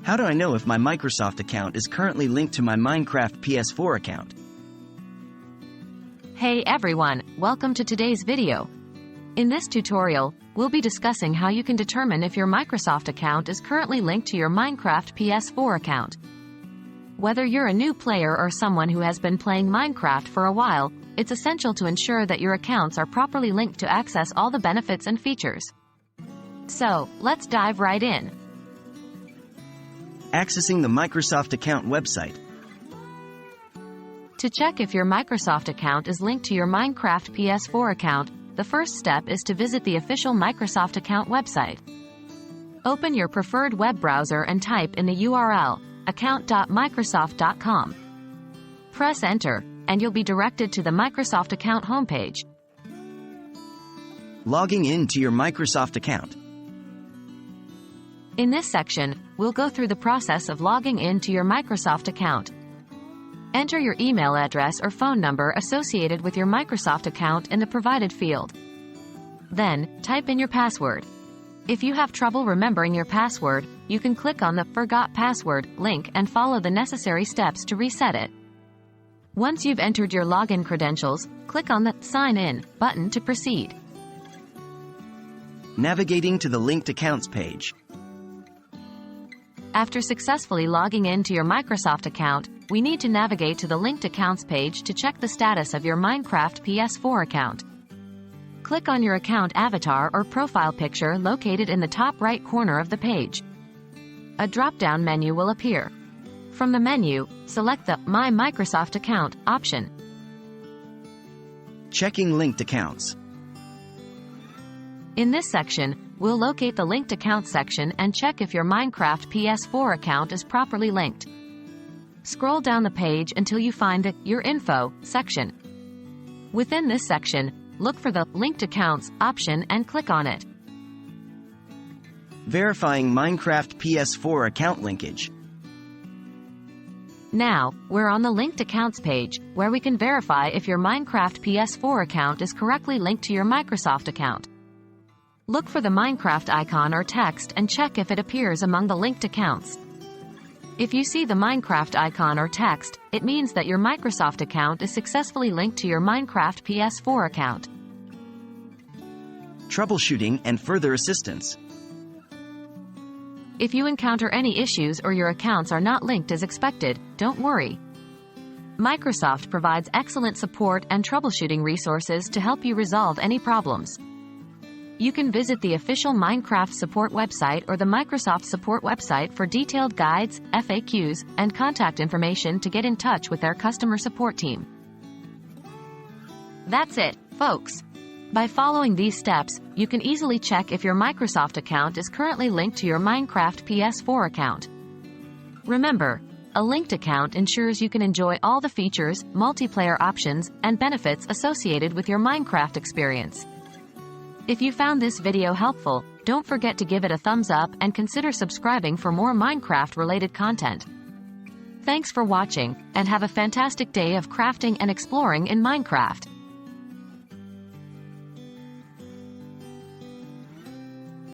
How do I know if my Microsoft account is currently linked to my Minecraft PS4 account? Hey everyone, welcome to today's video. In this tutorial, we'll be discussing how you can determine if your Microsoft account is currently linked to your Minecraft PS4 account. Whether you're a new player or someone who has been playing Minecraft for a while, it's essential to ensure that your accounts are properly linked to access all the benefits and features. So, let's dive right in. Accessing the Microsoft account website. To check if your Microsoft account is linked to your Minecraft PS4 account, the first step is to visit the official Microsoft account website. Open your preferred web browser and type in the URL, account.microsoft.com. Press Enter, and you'll be directed to the Microsoft account homepage. Logging in to your Microsoft account. In this section, we'll go through the process of logging in to your Microsoft account. Enter your email address or phone number associated with your Microsoft account in the provided field. Then, type in your password. If you have trouble remembering your password, you can click on the Forgot Password link and follow the necessary steps to reset it. Once you've entered your login credentials, click on the Sign In button to proceed. Navigating to the linked accounts page. After successfully logging in to your Microsoft account, we need to navigate to the Linked Accounts page to check the status of your Minecraft PS4 account. Click on your account avatar or profile picture located in the top right corner of the page. A drop-down menu will appear. From the menu, select the My Microsoft Account option. Checking linked accounts. In this section, we'll locate the Linked Accounts section and check if your Minecraft PS4 account is properly linked. Scroll down the page until you find the Your Info section. Within this section, look for the Linked Accounts option and click on it. Verifying Minecraft PS4 account linkage. Now, we're on the Linked Accounts page, where we can verify if your Minecraft PS4 account is correctly linked to your Microsoft account. Look for the Minecraft icon or text and check if it appears among the linked accounts. If you see the Minecraft icon or text, it means that your Microsoft account is successfully linked to your Minecraft PS4 account. Troubleshooting and further assistance. If you encounter any issues or your accounts are not linked as expected, don't worry. Microsoft provides excellent support and troubleshooting resources to help you resolve any problems. You can visit the official Minecraft support website or the Microsoft support website for detailed guides, FAQs, and contact information to get in touch with their customer support team. That's it, folks. By following these steps, you can easily check if your Microsoft account is currently linked to your Minecraft PS4 account. Remember, a linked account ensures you can enjoy all the features, multiplayer options, and benefits associated with your Minecraft experience. If you found this video helpful, don't forget to give it a thumbs up and consider subscribing for more Minecraft-related content. Thanks for watching, and have a fantastic day of crafting and exploring in Minecraft.